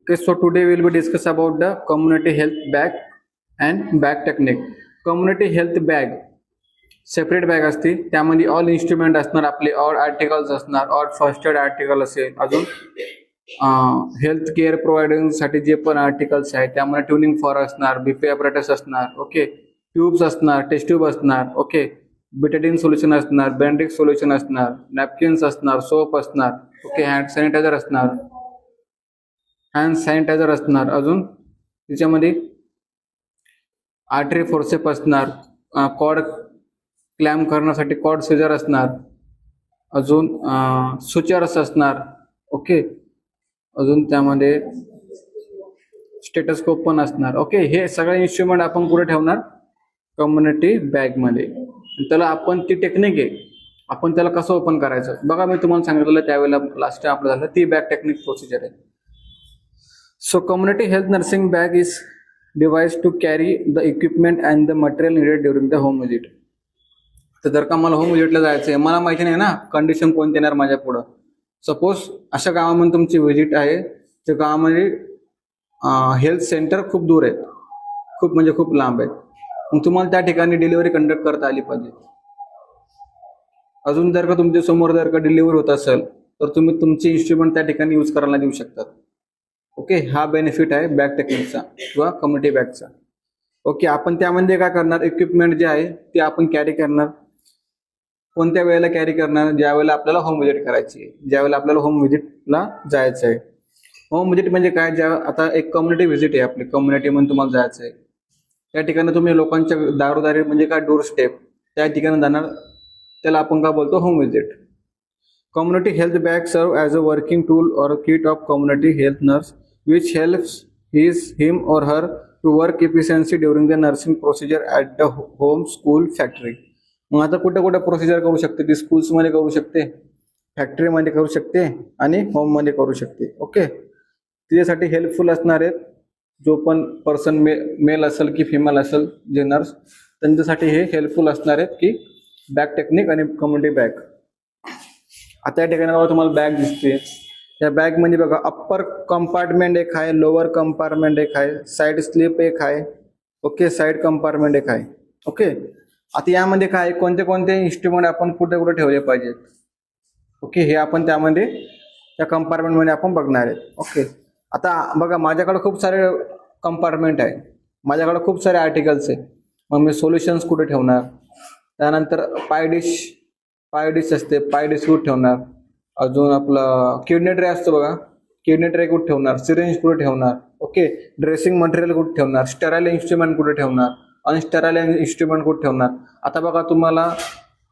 Okay, so today we'll be discuss about the community health bag and bag technique. Community health bag separate bag असते, त्यामध्ये all instrument असणार, आपले all articles असणार, all first aid article असेल, अजून health care प्रोव्हायडिंगसाठी जे पण articles आहेत त्यामध्ये ट्युनिंग फॉर असणार, बीपी ॲपरेटस असणार, ओके, ट्यूब्स असणार, टेस्ट ट्यूब असणार, ओके, बिटाडीन सोल्युशन असणार, बँड्रिक सोल्युशन असणार, नॅपकिन्स असणार, सोप असणार, ओके, हँड सॅनिटायझर असणार, अजून त्याच्यामध्ये आर्टरी फोर्सेप असणार, कॉर्ड क्लॅम्प करण्यासाठी कॉर्ड सीजर असणार, अजून सुचर्स असणार, ओके, अजून त्यामध्ये स्टेटस्कोप पण असणार, ओके. हे सगळे इन्स्ट्रुमेंट आपण कुठे ठेवणार? कम्युनिटी बॅगमध्ये. त्याला आपण ती टेक्निक आहे, आपण त्याला कसं ओपन करायचं बघा. मी तुम्हाला सांगितलेलं त्यावेळेला लास्ट टाइम आपलं झालं, ती बॅग टेक्निक प्रोसिजर आहे. So community health nursing bag is device to carry the equipment and the material needed during the home visit. तर जर का मला होम विजिटला जायचं आहे, मला माहिती नाही ना कंडिशन कोणती येणार माझ्या पुढं. सपोज अशा गावामध्ये तुमची व्हिजिट आहे, त्या गावामध्ये हेल्थ सेंटर खूप दूर आहेत, खूप म्हणजे खूप लांब आहेत, मग तुम्हाला त्या ठिकाणी डिलिव्हरी कंडक्ट करता आली पाहिजे. अजून जर का तुमच्या समोर जर का डिलिव्हरी होत असेल तर तुम्ही तुमचे इन्स्ट्रुमेंट त्या ठिकाणी यूज करायला देऊ शकतात. ओके, हा बेनिफिट आहे बॅग टेक्निकचा किंवा कम्युनिटी बॅगचा. ओके, आपण त्यामध्ये काय करणार? इक्विपमेंट जे आहे ते आपण कॅरी करणार. कोणत्या वेळेला कॅरी करणार? ज्या वेळेला आपल्याला होम व्हिजिट करायची आहे, ज्या वेळेला आपल्याला होम व्हिजिटला जायचं आहे. होम व्हिजिट म्हणजे काय? आता एक कम्युनिटी व्हिजिट आहे, आपली कम्युनिटी म्हणून तुम्हाला जायचं आहे, त्या ठिकाणी तुम्ही लोकांच्या दारोदारी म्हणजे काय डोर स्टेप त्या ठिकाणी जाणार, त्याला आपण काय बोलतो? Home visit. Community health bag serve as a working tool or a kit of community health nurse which helps him or her to work efficiently during the nursing procedure at the home, school, factory. मग आता कुठे कुठे procedure करू शकते ती? स्कूल्समध्ये करू शकते, फॅक्टरीमध्ये करू शकते आणि होममध्ये करू शकते. ओके, तिच्यासाठी हेल्पफुल असणार आहेत. जो पण पर्सन मेल असेल की फिमेल असेल जे नर्स, त्यांच्यासाठी हे हेल्पफुल असणार आहेत की बॅग टेक्निक आणि कम्युनिटी बॅग. आता या ठिकाणी बघा तुम्हाला बॅग दिसते. या बॅग मध्ये बघा अप्पर कंपार्टमेंट एक आहे, लोअर कंपार्टमेंट एक आहे, साईड स्लिप एक आहे, ओके, साईड कंपार्टमेंट एक आहे. ओके, आता यामध्ये काय कोणते कोणते इन्स्ट्रुमेंट आपण कुठे कुठे ठेवले पाहिजेत, ओके, हे आपण त्यामध्ये त्या कंपार्टमेंट मध्ये आपण बघणार आहेत. ओके, आता बघा माझ्याकडे खूप सारे कंपार्टमेंट आहे, माझ्याकडे खूप सारे आर्टिकल्स आहे, मग मी सोल्युशन्स कुठे ठेवणार? त्यानंतर पाय डिश असते, पाय डिश कुठे ठेवणार? अजून आपलं किडनी ट्रे असतो बघा, किडनी ट्रे कुठे ठेवणार? सिरिंज कुठे ठेवणार? ओके, ड्रेसिंग मटेरियल कुठे ठेवणार? स्टेराइल इन्स्ट्रुमेंट कुठे ठेवणार? अनस्टेराइल इन्स्ट्रुमेंट कुठे ठेवणार? आता बघा तुम्हाला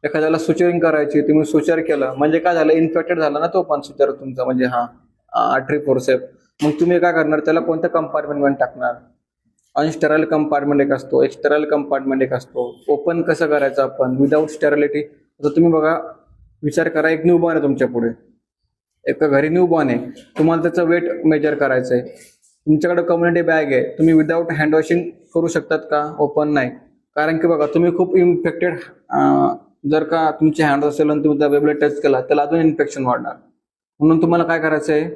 एखाद्याला सुचरिंग करायची, तुम्ही सुचर केलं म्हणजे काय झालं? इन्फेक्टेड झाला ना तो पण सुचर तुमचा, म्हणजे हा आर्टरी फोर्सेप. मग तुम्ही काय करणार? त्याला कोणत्या कंपार्टमेंटमध्ये टाकणार? अनस्टेराइल कंपार्टमेंट एक असतो, एक्स्टेराइल कंपार्टमेंट एक असतो. ओपन कसं करायचं आपण विदाऊट स्टेरिलिटी? तर तुम्ही बघा, विचार करा, एक न्यूबॉर्न आहे तुमच्या पुढे, एका घरी न्यूबॉर्न आहे, तुम्हाला त्याचं वेट मेजर करायचं आहे. तुमच्याकडे कम्युनिटी बॅग आहे, तुम्ही विदाऊट हँड वॉशिंग करू शकतात का? ओपन नाही, कारण की बघा तुम्ही खूप इन्फेक्टेड, जर का तुमचे हँड असेल आणि तुम्ही त्या वेबला टच केला त्याला अजून इन्फेक्शन वाढणार. म्हणून तुम्हाला काय करायचं आहे?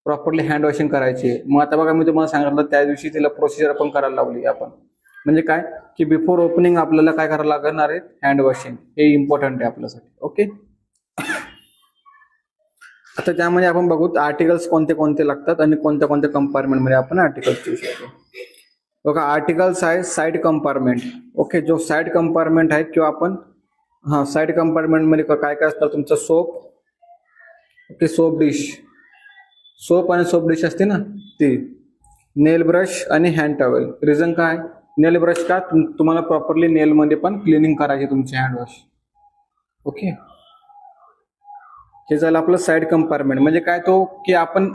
प्रॉपरली हँड वॉशिंग करायची आहे. मग आता बघा मी तुम्हाला सांगितलं त्या दिवशी तिला प्रोसिजर आपण करायला लावली आपण, म्हणजे काय की बिफोर ओपनिंग आपल्याला काय करायला लागणार आहे? Hand washing. हे इम्पॉर्टंट आहे आपल्यासाठी. ओके, आता त्यामध्ये आपण बघू आर्टिकल्स कोणते कोणते लागतात आणि कोणत्या कोणत्या कंपार्टमेंटमध्ये आपण आर्टिकल्स ठेवू शकतो. बघा आर्टिकल्स आहे साईड कंपार्टमेंट. ओके, जो साईड कंपार्टमेंट आहे किंवा आपण साईड कंपार्टमेंटमध्ये काय काय असतं? तुमचं soap, okay, soap dish, soap आणि सोप डिश असते ना ती, नेल ब्रश आणि हँड टॉवेल. रिझन काय? नेल ब्रश का? तुम्हाला प्रॉपरली नेलमध्ये पण क्लिनिंग करायची तुमची हँड वॉश. ओके, हे झालं आपलं साईड कंपार्टमेंट. म्हणजे काय तो की आपण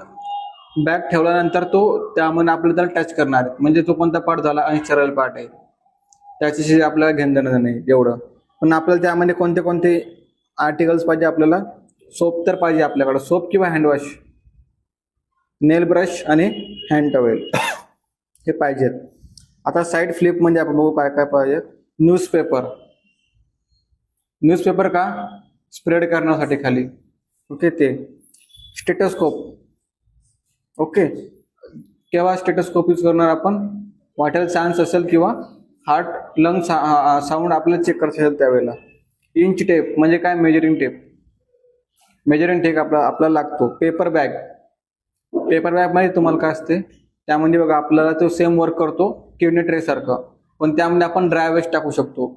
बॅग ठेवल्यानंतर तो त्यामध्ये आपल्याला त्याला टच करणार आहे, म्हणजे तो कोणता पार्ट झाला? अनस्टेराइल पार्ट आहे, त्याच्याशी आपल्याला घेणं देणं नाही एवढं. पण आपल्याला त्यामध्ये कोणते कोणते आर्टिकल्स पाहिजे? आपल्याला सोप तर पाहिजे आपल्याकडे, सोप किंवा हँडवॉश, नेल ब्रश आणि हँड टॉवेल हे पाहिजेत. आता साईड फ्लिप म्हणजे आपण बघू काय काय पाहिजे. न्यूजपेपर, न्यूजपेपर का? स्प्रेड करण्यासाठी खाली. ओके, ते स्टेटोस्कोप, ओके, केव्हा स्टेटोस्कोप यूज करणार आपण? वाटेल चान्स असेल किंवा हार्ट लंग साऊंड आपल्याला चेक करायचं असेल त्यावेळेला. इंच टेप म्हणजे काय? Measuring tape. मेजरिंग टेप आपल्याला लागतो. पेपर बॅग मध्ये तुम्हाला काय असते, त्यामध्ये बघा आपल्याला तो सेम वर्क करतो किडनी ट्रे सारखं, पण त्यामध्ये आपण ड्राय वेस्ट टाकू शकतो.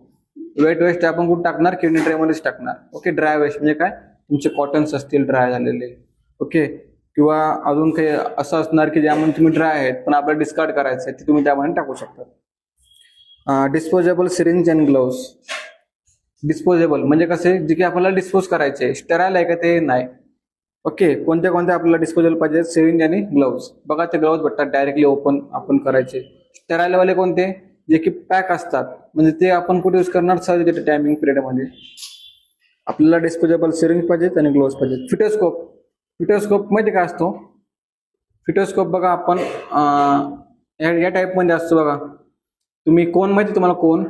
वेट वेस्ट आपण कुठे टाकणार? किडनी ट्रे मध्येच टाकणार. ओके. ड्राय वेस्ट म्हणजे काय? तुमचे कॉटन्स असतील ड्राय झालेले, ओके, किंवा अजून काही असं असणार की ज्यामध्ये तुम्ही ड्राय आहेत पण आपल्याला डिस्कार्ड करायचं आहे, ते तुम्ही त्यामध्ये टाकू शकता. Disposable syringe and gloves. Disposable म्हणजे कसे? जे की आपल्याला डिस्पोज करायचे. स्टेराईल आहे का ते? नाही. ओके. कोणत्या आपल्याला डिस्पोजेबल पाहिजे? सिरिंज आणि ग्लोव्स. बघा ते ग्लोव्स भेटतात डायरेक्टली ओपन आपण करायचे. स्टेराईल वाले कोणते? जे की पॅक असतात, म्हणजे ते आपण कुठे यूज करणार? सहज टायमिंग पिरियड मध्ये. आपल्याला डिस्पोजेबल सिरिंज पाहिजेत आणि ग्लोव्स पाहिजेत. फिटोस्कोप माहिती काय असतो? फिटोस्कोप बघा आपण या टाईप मध्ये असतो बघा. तुम्ही कोन माहिती तुम्हाला? कोन,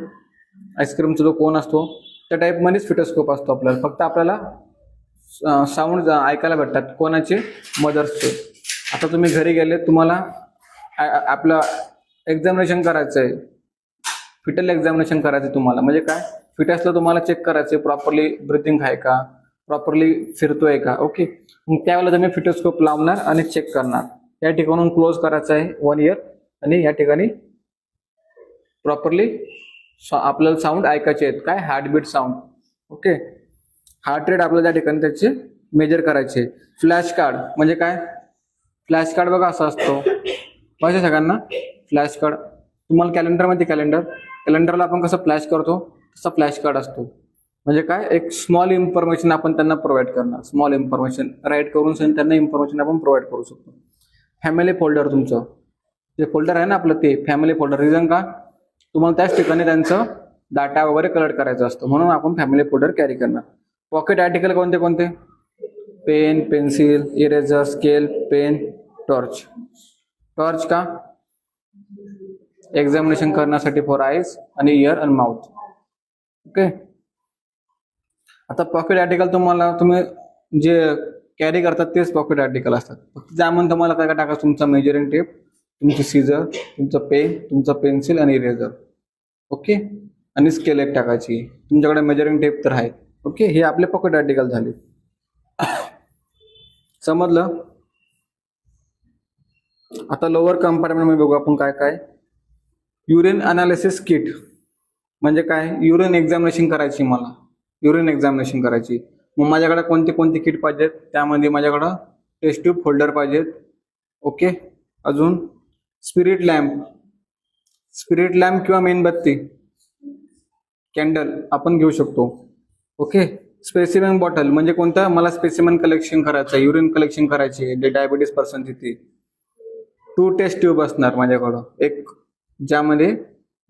आईस्क्रीमचा जो कोन असतो त्या टाईप मध्येच फिटोस्कोप असतो आपल्याला. फक्त आपल्याला साऊंड ऐकायला भेटतात. कोणाचे? मदर्सचे. आता तुम्ही घरी गेले, तुम्हाला आपलं एक्झामिनेशन करायचं आहे, फिटल एक्झामिनेशन करायचं तुम्हाला. म्हणजे काय? फिटसला तुम्हाला चेक करायचं प्रॉपरली ब्रिथिंग आहे का, प्रॉपरली फिरतोय का. ओके. मग त्यावेळेला तुम्ही फिटोस्कोप लावणार आणि चेक करणार. या ठिकाणून क्लोज करायचं आहे 1 इयर आणि या ठिकाणी प्रॉपरली आपल्याला साऊंड ऐकायचे आहेत. काय? Heartbeat sound. Okay. Heart rate आपल्याला त्या ठिकाणी त्याचे मेजर करायचे. फ्लॅश कार्ड म्हणजे काय? फ्लॅश कार्ड बघा असा असतो, माहिती सगळ्यांना? फ्लॅश कार्ड तुम्हाला कॅलेंडरमध्ये कॅलेंडरला आपण कसं फ्लॅश करतो तसा फ्लॅश कार्ड असतो. म्हणजे काय? एक स्मॉल इन्फॉर्मेशन आपण त्यांना प्रोव्हाइड करणार. स्मॉल इन्फॉर्मेशन राईट करून त्यांना इन्फॉर्मेशन आपण प्रोव्हाइड करू शकतो. फॅमिली फोल्डर, तुमचं जे फोल्डर आहे ना आपलं, ते फॅमिली फोल्डर. रिझन का? तुम्हाला त्याच ठिकाणी त्यांचं डाटा वगैरे कलेक्ट करायचं असतं, म्हणून आपण फॅमिली फोल्डर कॅरी करणार. पॉकेट आर्टिकल कोणते? Pen, pencil, eraser, scale, pen, torch. Torch का? एक्झामिनेशन करण्यासाठी फॉर आईज आणि इयर अँड माउथ. ओके. आता पॉकेट आर्टिकल तुम्ही जे कॅरी करतात तेच पॉकेट आर्टिकल असतात. फक्त त्यामध्ये तुम्हाला काय काय टाकायचं? तुमचा मेजरिंग टेप, तुमची सीझर, तुमचं पेन, तुमचं पेन्सिल आणि इरेझर. ओके. आणि स्केल एक टाकायची. तुमच्याकडे मेजरिंग टेप तर आहे. ओके. हे आपले पॉकेट आर्टिकल झाले. समजलं? आता लोअर कंपार्टमेंट मध्ये बघू आपण काय काय. युरिन अनालिसिस किट म्हणजे काय? युरिन एक्झामिनेशन करायची मला. युरिन एक्झामिनेशन करायची, मग माझ्याकडे कोणते किट पाहिजेत? त्यामध्ये माझ्याकडं टेस्ट ट्यूब फोल्डर पाहिजेत. ओके. अजून स्पिरिट लॅम्प किंवा मेणबत्ती, कॅन्डल आपण घेऊ शकतो. ओके. स्पेसिमेन बॉटल म्हणजे कोणतं? मला स्पेसिमेन कलेक्शन करायचं आहे, युरिन कलेक्शन करायची आहे, डायबिटीस पर्सन तिथे. 2 टेस्ट ट्यूब असणार माझ्याकडं. एक ज्यामध्ये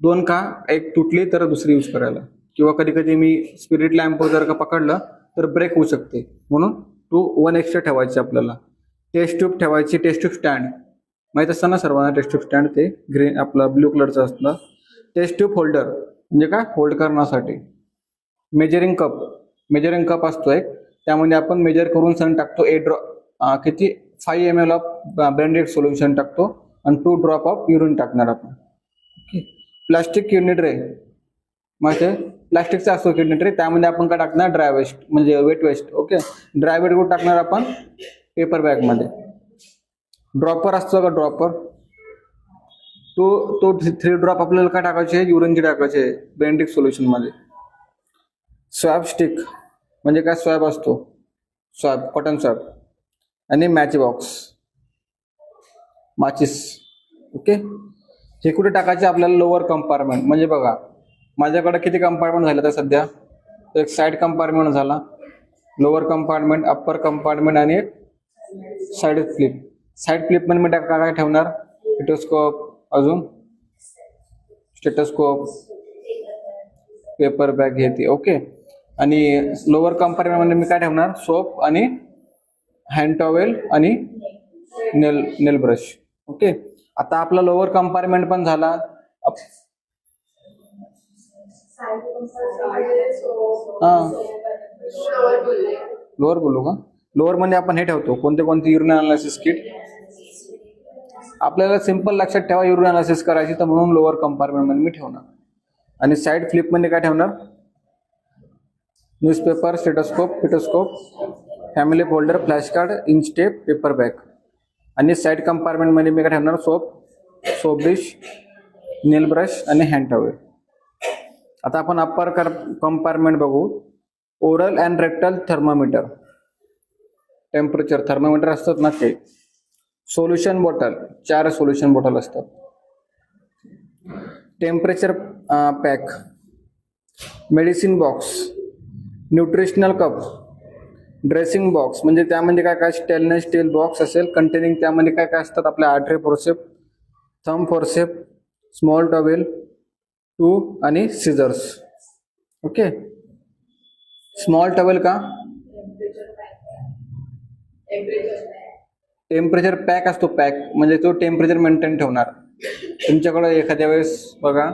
2 का, एक तुटली तर दुसरी यूज करायला, किंवा कधी कधी मी स्पिरिट लॅम्प जर का पकडलं तर ब्रेक होऊ शकते, म्हणून 1 एक्स्ट्रा ठेवायची आपल्याला. टेस्ट ट्यूब ठेवायची. टेस्ट ट्यूब स्टँड माहित असतं ना सर्वांना? टेस्ट ट्यूब स्टँड ते ग्रीन आपलं ब्ल्यू कलरचं असतं. टेस्ट ट्यूब होल्डर म्हणजे काय? होल्ड करण्यासाठी. मेजरिंग कप असतो एक, त्यामध्ये आपण मेजर करून सण टाकतो. किती? 5 ml ऑफ ब्रँडेड सोल्युशन टाकतो आणि 2 ड्रॉप ऑफ युरिन टाकणार आपण. ओके. प्लास्टिक किडनी ट्रे माहिती आहे? प्लास्टिकचा असतो किडनी ट्रे, त्यामध्ये आपण काय टाकणार? ड्राय वेस्ट म्हणजे wet waste. Okay. Dry wet कुठे टाकणार आपण? पेपर बॅग मध्ये. ड्रॉपर असतो का? ड्रॉपर तो 3 ड्रॉप आपल्याला काय टाकायचे? युरिनचे टाकायचे ब्रँडेड सोल्युशन मध्ये. स्वॅब स्टिक म्हणजे काय? स्वॅब असतो, स्वॅब, कॉटन स्वॅब. आणि मॅच बॉक्स, माचिस. ओके. हे कुठे टाकायचे? आपल्याला लोअर कंपार्टमेंट. म्हणजे बघा माझ्याकडे किती कंपार्टमेंट झाले तर सध्या? एक साईड कंपार्टमेंट झाला, लोअर कंपार्टमेंट, अप्पर कंपार्टमेंट आणि एक साईड फ्लिप. साईड फ्लिप मध्ये मी काय ठेवणार? स्टेटोस्कोप, अजून स्टेटोस्कोप, पेपर बॅग घेते. ओके. आणि लोअर कंपार्टमेंट मध्ये मी काय ठेवणार? सोप आणि हँड टॉवेल आणि नेल ब्रश. ओके. आता आपला लोअर कंपार्टमेंट पण झाला. लोअर बोलू का? लोअर मध्ये आपण हे ठेवतो कोणते युरिन अनालिसिस किट. आपल्याला सिंपल लक्षात ठेवा युरिन अनालिसिस करायची, तर म्हणून लोअर कंपार्टमेंटमध्ये मी ठेवणार. आणि साईड फ्लिपमध्ये काय ठेवणार? Newspaper, stethoscope, family folder, flash card, inch tape, paper bag. आणि साईड कंपार्टमेंटमध्ये मी काय ठेवणार? सोप डिश, नेल ब्रश आणि हँड टॉवेल. आता आपण अप्पर कंपार्टमेंट बघू. Oral and rectal thermometer, temperature thermometer असतात ना ते. सोल्युशन बॉटल, 4 सोल्युशन बॉटल असतात. Temperature pack, medicine box, nutritional cup, dressing box म्हणजे त्यामध्ये काय काय स्टेनलेस स्टील बॉक्स असेल कंटेनिंग, त्यामध्ये काय काय असतात? आपल्या artery forceps, thumb forceps, small towel, two आणि सिझर्स. ओके. स्मॉल टॉवेल का? टेम्परेचर पॅक असतो, पॅक म्हणजे तो टेम्परेचर मेंटेन ठेवणार. तुमच्याकडे एखाद्या वेळेस बघा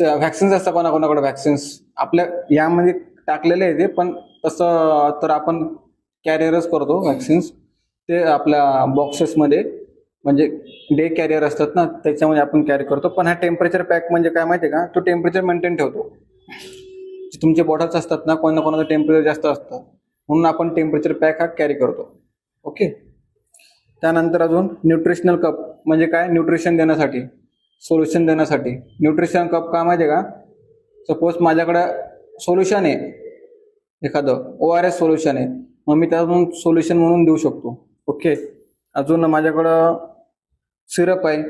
व्हॅक्सिन्स असतात, कोणाकोणाकडे व्हॅक्सिन्स आपल्या यामध्ये टाकलेले आहे ते, पण तसं तर आपण कॅरियरच करतो व्हॅक्सिन्स. ते आपल्या बॉक्सेसमध्ये म्हणजे डे कॅरियर असतात ना, त्याच्यामध्ये आपण कॅरी करतो. पण हा टेम्परेचर पॅक म्हणजे काय माहिती आहे का? तो टेम्परेचर मेंटेन ठेवतो. तुमचे बॉटल्स असतात ना, कोणाकोणाचं टेम्परेचर जास्त असतं, म्हणून आपण टेम्परेचर पॅक हा कॅरी करतो. ओके. त्यानंतर अजून न्यूट्रिशनल कप म्हणजे काय? न्यूट्रिशन देण्यासाठी, सोल्युशन देण्यासाठी. न्यूट्रिशन कप का माहिती आहे का? सपोज माझ्याकडं सोल्युशन आहे, एखादं ORS सोल्युशन आहे, मग मी त्यातून सोल्युशन म्हणून देऊ शकतो. ओके. अजून माझ्याकडं सिरप आहे,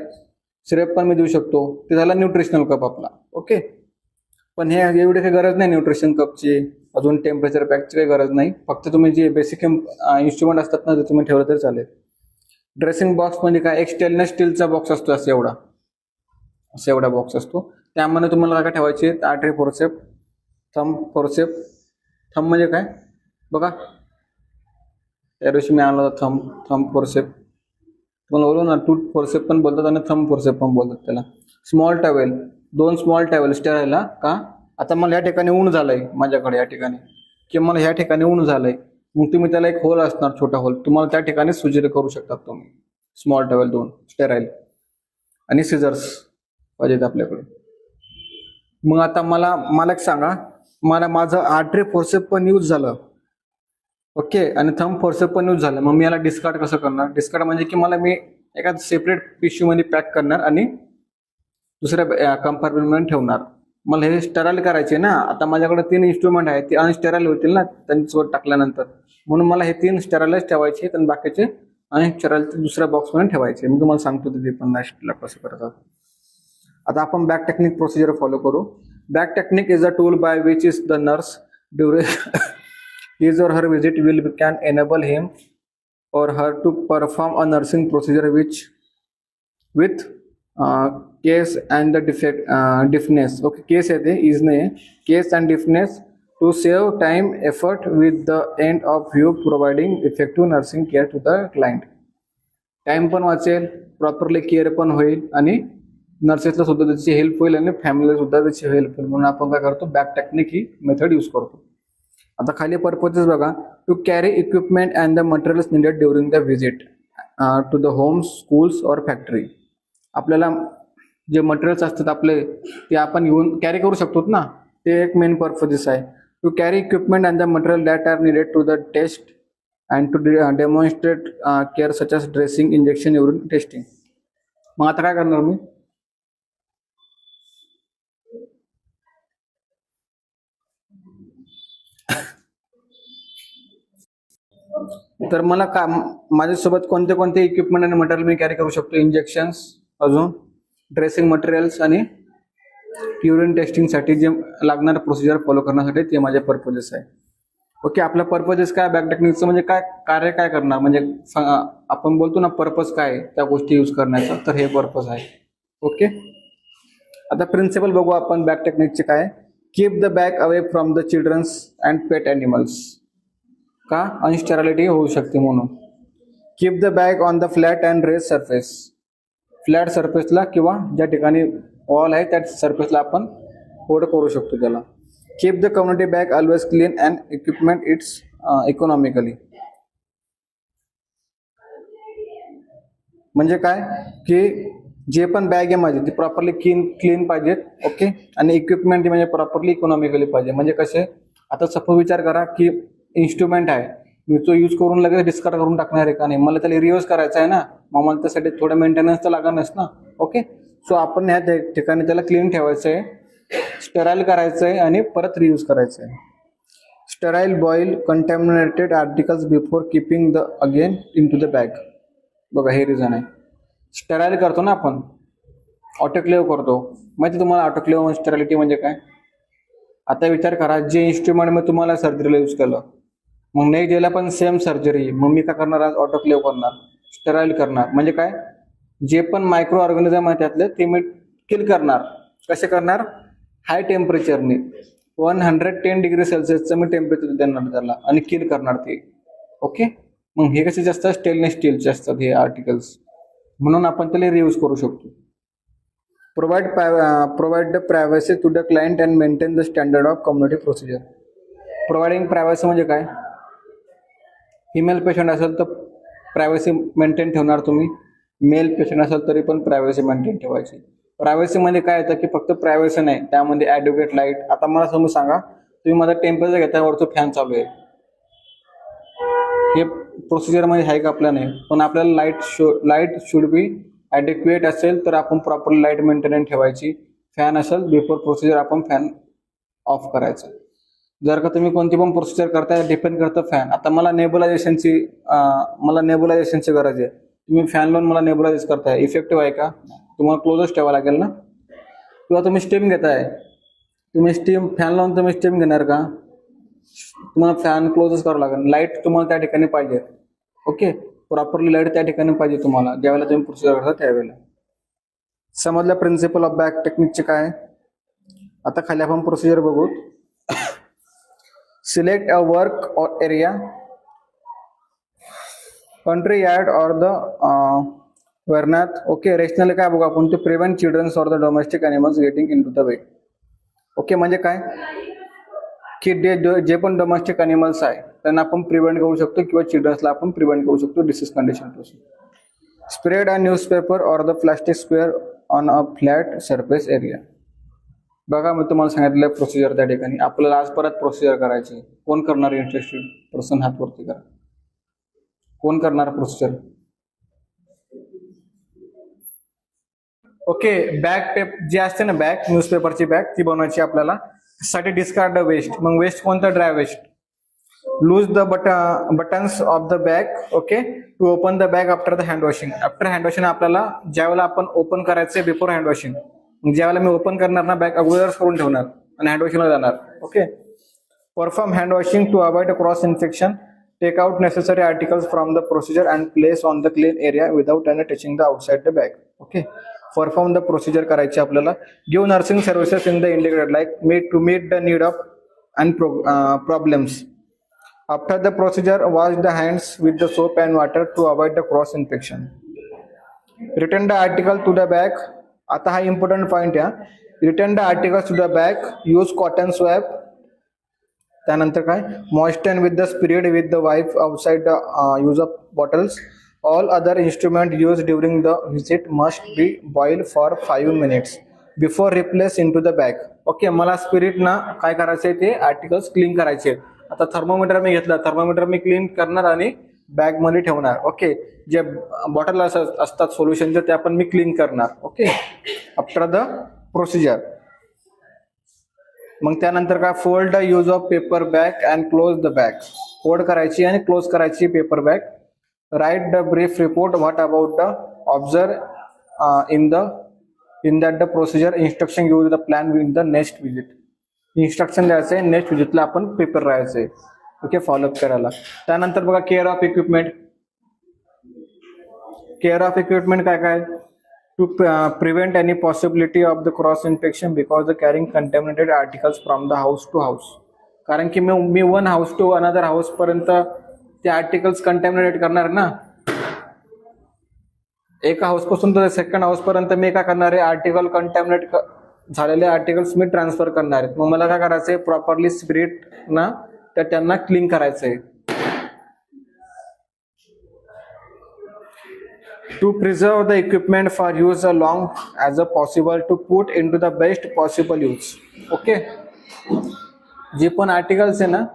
सिरप पण मी देऊ शकतो. ते झाला न्यूट्रिशनल कप आपला. ओके. पण हे एवढी काही गरज नाही न्यूट्रिशन कपची, अजून टेम्परेचर पॅकची काही गरज नाही. फक्त तुम्ही जे बेसिक इन्स्ट्रुमेंट असतात ना, ते तुम्ही ठेवलं तरी चालेल. ड्रेसिंग बॉक्स म्हणजे काय? एक स्टेनलेस स्टीलचा बॉक्स असतो, असं एवढा बॉक्स असतो. त्यामध्ये तुम्हाला काय ठेवायचे? Artery forceps, thumb forceps. Thumb म्हणजे काय बघा, त्या दिवशी मी आणलं होतं थंब फोर्सेप. तुम्हाला बोलू ना, टूथ फोर्सेप पण बोलतात आणि थंब फोर्सेप पण बोलतात त्याला. स्मॉल टॉवेल, 2 स्मॉल टॉवेल स्टेरायला का? आता मला या ठिकाणी ऊन झालंय माझ्याकडे, या ठिकाणी किंवा मला ह्या ठिकाणी ऊन झालंय, मग तुम्ही त्याला एक होल असणार, छोटा होल, तुम्हाला त्या ठिकाणी सुजरी करू शकतात तुम्ही. स्मॉल टॉवेल 2 स्टेराईल आणि सिझर्स पाहिजेत आपल्याकडे. मग आता मला एक सांगा, मला माझं आर्टरी फोर्सेप पण यूज झालं, ओके, आणि थंब फोर्सेप पण यूज झालं, मग मी याला डिस्कार्ड कसं करणार? डिस्कार्ड म्हणजे की मी एका सेपरेट पिशवीमध्ये पॅक करणार आणि दुसऱ्या कंपार्टमेंटमध्ये ठेवणार. मला हे स्टेराईल करायचे ना. आता माझ्याकडे 3 इन्स्ट्रुमेंट आहेत, ते अनस्टेराईल होतील ना त्यांच्यासोबत टाकल्यानंतर, म्हणून मला हे 3 स्टेराईलच ठेवायचे आणि बाकीचे अनस्टेराईल दुसऱ्या बॉक्समध्ये ठेवायचे. मी तुम्हाला सांगतो ते पण नेक्स्टला कसं करतात. आता आपण बॅक टेक्निक प्रोसिजर फॉलो करू. Back technique is a tool by which is the nurse during his or her visit can enable him or her to perform a nursing procedure with case and the deafness. Okay, case आहे ते, is नाही, case and deafness to save time effort with the end of view providing effective nursing care to the client. Time पण वाचेल, properly care पण होईल आणि नर्सेसला सुद्धा त्याची हेल्प होईल आणि फॅमिलीला सुद्धा त्याची हेल्प होईल. म्हणून आपण काय करतो? बॅक टेक्निक ही मेथड यूज करतो. आता खाली पर्पजेस बघा. To carry equipment and the materials needed during the visit to the homes, schools और फॅक्टरी. आपल्याला जे मटेरियल्स असतात आपले, ते आपण घेऊन कॅरी करू शकतो ना, ते एक मेन पर्पजेस आहे. To carry equipment and the material that are needed to the test and to demonstrate care such as dressing, injection, urine testing. मग आता काय करणार मी? तर मला माझ्यासोबत कोणते कोणते इक्विपमेंट आणि मटेरियल मी कॅरी करू शकतो? इंजेक्शन्स, अजून ड्रेसिंग मटेरियल्स आणि युरिन टेस्टिंगसाठी जे लागणारे प्रोसिजर फॉलो करण्यासाठी ते माझे पर्पजेस आहे. ओके. आपला पर्पजेस काय? बॅक टेक्निकचं म्हणजे काय कार्य काय करणार, म्हणजे आपण बोलतो ना पर्पज काय त्या गोष्टी यूज करण्याचा, तर हे पर्पज आहे. ओके. आता प्रिन्सिपल बघू आपण बॅक टेक्निकचे काय. Keep the bag away from the childrens and pet animals. का? अनस्टेरालिटी होऊ शकते म्हणून. Keep the bag on the flat and raise surface. Flat सरफेसला किंवा ज्या ठिकाणी वॉल आहे त्या सरफेसला आपण होल्ड करू शकतो त्याला. Keep the community bag always clean and equipment it's economically. म्हणजे काय की जे पण बॅग आहे माझी ती प्रॉपरली क्लीन पाहिजेत. ओके, आणि इक्विपमेंट म्हणजे प्रॉपरली इकॉनॉमिकली पाहिजे. म्हणजे कसे, आता सपोज विचार करा की इन्स्ट्रुमेंट आहे, मी तो यूज करून लगेच डिस्कार्ड करून टाकणार आहे का नाही, मला त्याला रियूज करायचा आहे ना, मग मला त्यासाठी थोडं मेंटेनन्स तर लागणारच ना. ओके, सो आपण ह्या ठिकाणी त्याला क्लीन ठेवायचं आहे, स्टेराईल करायचं आहे आणि परत रियूज करायचं आहे. Sterile boil contaminated articles before keeping the again into the bag. बघा हे रिझन आहे. स्टेराईल करतो ना आपण, ऑटोक्लेव्ह करतो. माहिती तुम्हाला ऑटोक्लेव्ह स्टेरालिटी म्हणजे काय? आता विचार करा, जे इन्स्ट्रुमेंट मी तुम्हाला सर्जरीला यूज केलं, मग नेक्स्ट डेला पण सेम सर्जरी, मग मी काय करणार, आज ऑटोक्लेव्ह करणार, स्टेराईल करणार. म्हणजे काय, जे पण मायक्रो ऑर्गॅनिझम आहे त्यातले ते मी किल करणार. कसे करणार? हाय टेम्परेचरने, 110 डिग्री सेल्सिअसचं मी टेम्परेचर देणार त्याला आणि किल करणार ते. ओके, मग हे कसे असतात, स्टेनलेस स्टीलचे असतात हे आर्टिकल्स, म्हणून आपण त्याला रियूज करू शकतो. Provide the privacy to the client and maintain the standard of community procedure. Providing privacy म्हणजे काय? फिमेल पेशंट असेल तर प्रायव्हसी मेंटेन ठेवणार तुम्ही, मेल पेशंट असेल तरी पण प्रायव्हसी मेंटेन ठेवायची. प्रायव्हसी मध्ये काय येतं की फक्त प्रायव्हसी नाही, त्यामध्ये ॲडव्होकेट लाईट. आता मला समजून सांगा, तुम्ही माझा टेम्परेचर घेता, वरचं फॅन चालू आहे, हे प्रोसिजरमध्ये आहे का? आपल्या नाही, पण आपल्याला लाईट शुड बी ॲडिक्वेट असेल तर आपण प्रॉपरली लाईट मेंटेन ठेवायची. फॅन असेल बिफोर प्रोसिजर आपण फॅन ऑफ करायचं. जर का तुम्ही कोणती पण प्रोसिजर करताय, डिपेंड करतं फॅन. आता मला नेबुलायझेशनची गरज आहे, तुम्ही फॅन लावून मला नेबुलायझ करताय, इफेक्टिव्ह आहे का? तुम्हाला क्लोजच ठेवावं लागेल ना. किंवा तुम्ही स्टीम घेताय, फॅन लावून तुम्ही स्टीम घेणार का? तुम्हाला फॅन क्लोजच करावं लागेल. लाईट तुम्हाला त्या ठिकाणी पाहिजे. ओके, प्रॉपरली लाईट त्या ठिकाणी पाहिजे तुम्हाला ज्यावेळेला तुम्ही प्रोसिजर करता त्यावेळेला. समजलं प्रिन्सिपल ऑफ बॅग टेक्निकचे काय? आता खाली आपण प्रोसिजर बघू. Select a work area, country yard or the veranda. Okay, rational काय बघू आपण, to prevent childrens or the domestic animals getting into the way. Okay, म्हणजे काय की जे पण डोमेस्टिक अनिमल्स आहे त्यांना आपण प्रिव्हेंट करू शकतो किंवा चिल्ड्रन्सला आपण प्रिव्हेंट करू शकतो डिसीज कंडिशन पासून. Spread a newspaper or the plastic square on a flat surface area. बघा मी तुम्हाला सांगितलं प्रोसिजर त्या ठिकाणी आपल्याला आज परत प्रोसिजर करायची. कोण करणार? इंटरेस्टेड पर्सन हात वरती करा. कोण करणार प्रोसिजर? ओके, बॅग टेप जी असते ना, बॅग न्यूजपेपरची बॅग ती बनवायची आपल्याला. साठी डिस्कार्ड द वेस्ट. मग वेस्ट कोणतं? Dry waste. Loose the buttons of the bag. Okay, to open the bag after the hand washing. After hand washing आपल्याला ज्यावेळेला आपण ओपन करायचं बिफोर हँड वॉशिंग, ज्यावेळेला मी ओपन करणार ना बॅग अगोदरच करून ठेवणार आणि हँड वॉशिंगला जाणार. Okay, perform hand washing to avoid cross infection. Take out necessary articles from the procedure and place on the clean area without any touching the outside the bag. Okay, perform the procedure करायची आपल्याला. Give nursing services in the indicated like meet the need of and problems. After the procedure wash the hands with the soap and water to avoid the cross infection. Return the article to the bag. आता हा important point आहे. Return the article to the bag. Use cotton swab. त्यानंतर काय? Moisture with the spirit with the wipe outside the use of bottles. All other instrument used during the visit must be boiled for 5 minutes before replace into the bag. Okay, मला spirit ना काय करायचंय ते articles clean करायचे. आता thermometer मी घेतला, thermometer मी clean करणार आणि बॅग मध्ये ठेवणार. ओके, जे बॉटल असतात सोल्युशनचे ते आपण मी क्लीन करणार. Okay, after the procedure. मग त्यानंतर काय? Fold the use of paper bag and close the bag. Fold करायची आणि क्लोज करायची paper bag. Write the brief report what about the observe in that the procedure instruction use the plan with the next visit. Instruction द्यायचे next विजिटला आपण prepare राहायचंय. Okay, follow up करायला. त्यानंतर बघा care of equipment. Care of equipment काय काय? To prevent any possibility of the cross infection because the carrying contaminated articles from the house to house. कारण की मी one house to another house पर्यंत ते आर्टिकल्स कंटॅमिनेट करणार ना. एका हाऊस पासून तर सेकंड हाऊस पर्यंत मी काय करणार आहे? आर्टिकल कंटॅमिनेट झालेले आर्टिकल्स मी ट्रान्सफर करणार आहेत. मग मला काय करायचंय? प्रॉपरली स्पिरिट ना तर त्यांना क्लीन करायचंय. To preserve the equipment for use as long as possible to put into the best possible use. Okay, जे पण आर्टिकल्स आहे ना,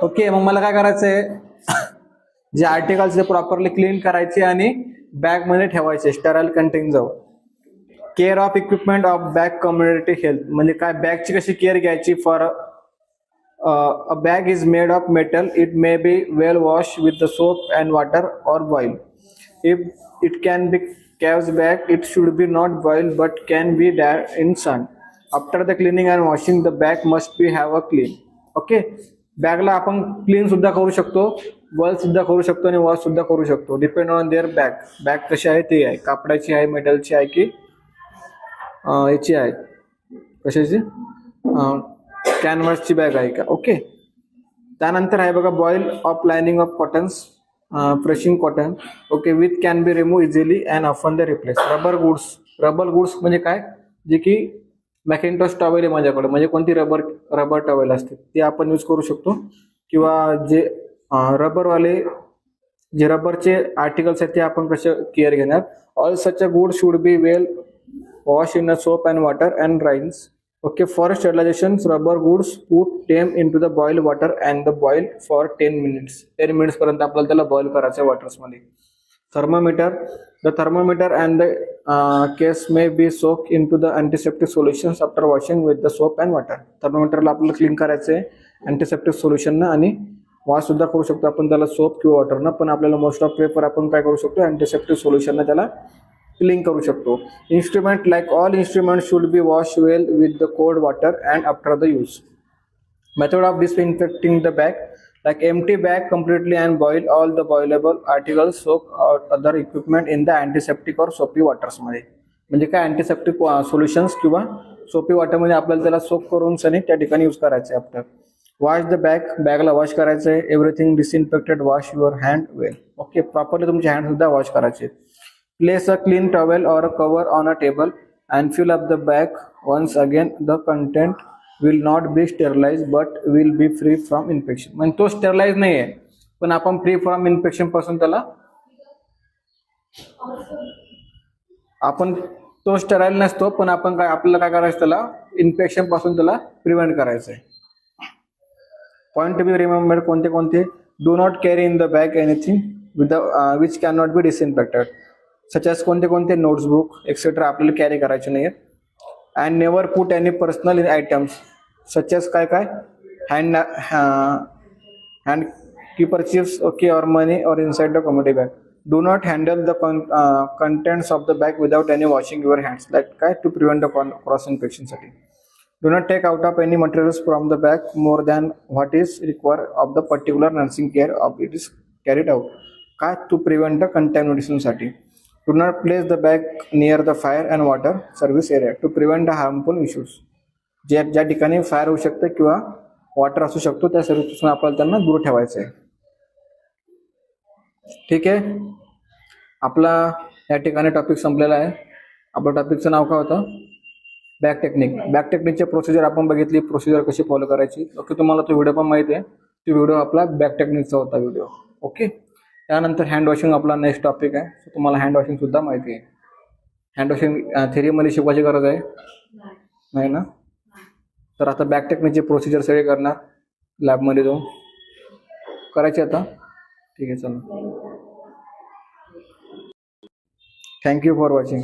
ओके, मग मला काय करायचं आहे, जे आर्टिकल्स प्रॉपरली क्लीन करायचे आणि बॅग मध्ये ठेवायचे स्टराइल कंटेन जवळ. Care of equipment of bag community health म्हणजे काय, बॅगची कशी केअर घ्यायची. For a bag is made of metal, it may be well wash with the soap and water or boil. If it can be canvas bag, it should be not boil but can be dry in sun. After the cleaning and washing the bag must be have a clean. Okay, बॅगला आपण clean सुद्धा करू शकतो, boil सुद्धा करू शकतो आणि wash सुद्धा करू शकतो, depend on their bag. Bag कशी आहे ते आहे, कापडाची आहे, मेटलची आहे की याची आहे, कशाची, कॅनव्हासची बॅग आहे का. ओके, त्यानंतर आहे बघा boil of lining of cottons, freshing cotton. Okay, with can be remove easily and often the replace. Rubber goods, rubber goods म्हणजे काय, जे की मॅकिंटॉश टॉवेल आहे माझ्याकडे, म्हणजे कोणती रबर टॉवेल असते ते आपण यूज करू शकतो. किंवा जे रबरवाले जे रबरचे आर्टिकल्स आहेत ते आपण कसे केअर घेणार. All such a good should be well wash in a soap and water and dryings. Okay, for sterilization rubber goods put them into the boil water and the boil for 10 minutes. 10 minutes पर्यंत आपल्याला त्याला boil करायचं आहे वॉटर्समध्ये. Thermometer, the thermometer and the case may be soak into the antiseptic solutions after washing with the soap and water. थर्मोमीटरला आपल्याला clean करायचं आहे अँटीसेप्टिक सोल्युशननं आणि वॉश सुद्धा करू शकतो आपण त्याला सोप किंवा वॉटरनं, पण आपल्याला मोस्ट ऑफ प्रेफर आपण काय करू शकतो, अँटीसेप्टिक सोल्युशननं त्याला क्लीन करू शकतो. Instrument, like all instrument should be wash well with the cold water and after the use. Method of disinfecting the bag, like empty bag completely and boil all the boilable articles, soak or other equipment in the antiseptic or soapy waters मध्ये. म्हणजे काय, antiseptic solutions किंवा सोपी water मध्ये आपल्याला त्याला soap करून सनी त्या ठिकाणी यूज करायचे आहे. आफ्टर वॉश द बॅग, बॅगला वॉश करायचं आहे. Everything disinfected, wash your hand well. Okay, properly तुमचे हँड सुद्धा वॉश करायचे. Place a clean towel or a cover on a table and fill up the bag once again. The content will not be sterilized but will be free from infection. म्हणजे तो sterilise नाही आहे, पण आपण free from infection पासून त्याला, आपण तो स्टेराईल नसतो पण आपण काय, आपल्याला काय करायचं, त्याला इन्फेक्शन पासून त्याला प्रिव्हेंट करायचं आहे. पॉइंट टू बी रिमेंबर्ड, कोणते कोणते, do not carry in the bag anything with which can not be disinfected, such as कोणते कोणते नोट्सबुक एक्सेट्रा आपल्याला कॅरी करायचे नाही. And never put any personal items such as काय काय, handkerchiefs, okay, or money or inside the community bag. Do not handle the contents of the bag without any washing your hands, like काय, to prevent the cross इन्फेक्शनसाठी. Do not take out of any materials from the bag more than what is require of the particular nursing care of it is carried out, काय, to prevent the कंटॅमिनेशनसाठी. Do not place the bag near the fire and water service area to prevent the harmful issues. ज्या ठिकाणी fire होऊ शकतं किंवा water असू शकतो त्या सर्विसपासून आपल्याला त्यांना दूर ठेवायचं आहे. ठीक आहे, आपला या ठिकाणी टॉपिक संपलेला आहे. आपल्या टॉपिकचं नाव काय होतं, बॅग टेक्निक. बॅग टेक्निकची प्रोसिजर आपण बघितली, प्रोसिजर कशी फॉलो करायची. ओके, तुम्हाला तो व्हिडिओ पण माहिती आहे, तो व्हिडिओ आपला बॅग टेक्निकचा होता व्हिडिओ. ओके, त्यानंतर हँड वॉशिंग आपला नेक्स्ट टॉपिक आहे. सो तुम्हाला हँड वॉशिंग सुद्धा माहिती आहे. हँड वॉशिंग थेरीमध्ये शिकवायची गरज आहे नाही ना. तर आता बॅक टेक्निकची प्रोसिजर सगळे करणार लॅबमध्ये जाऊन करायचे आता. ठीक आहे, चला, थँक्यू फॉर वॉचिंग.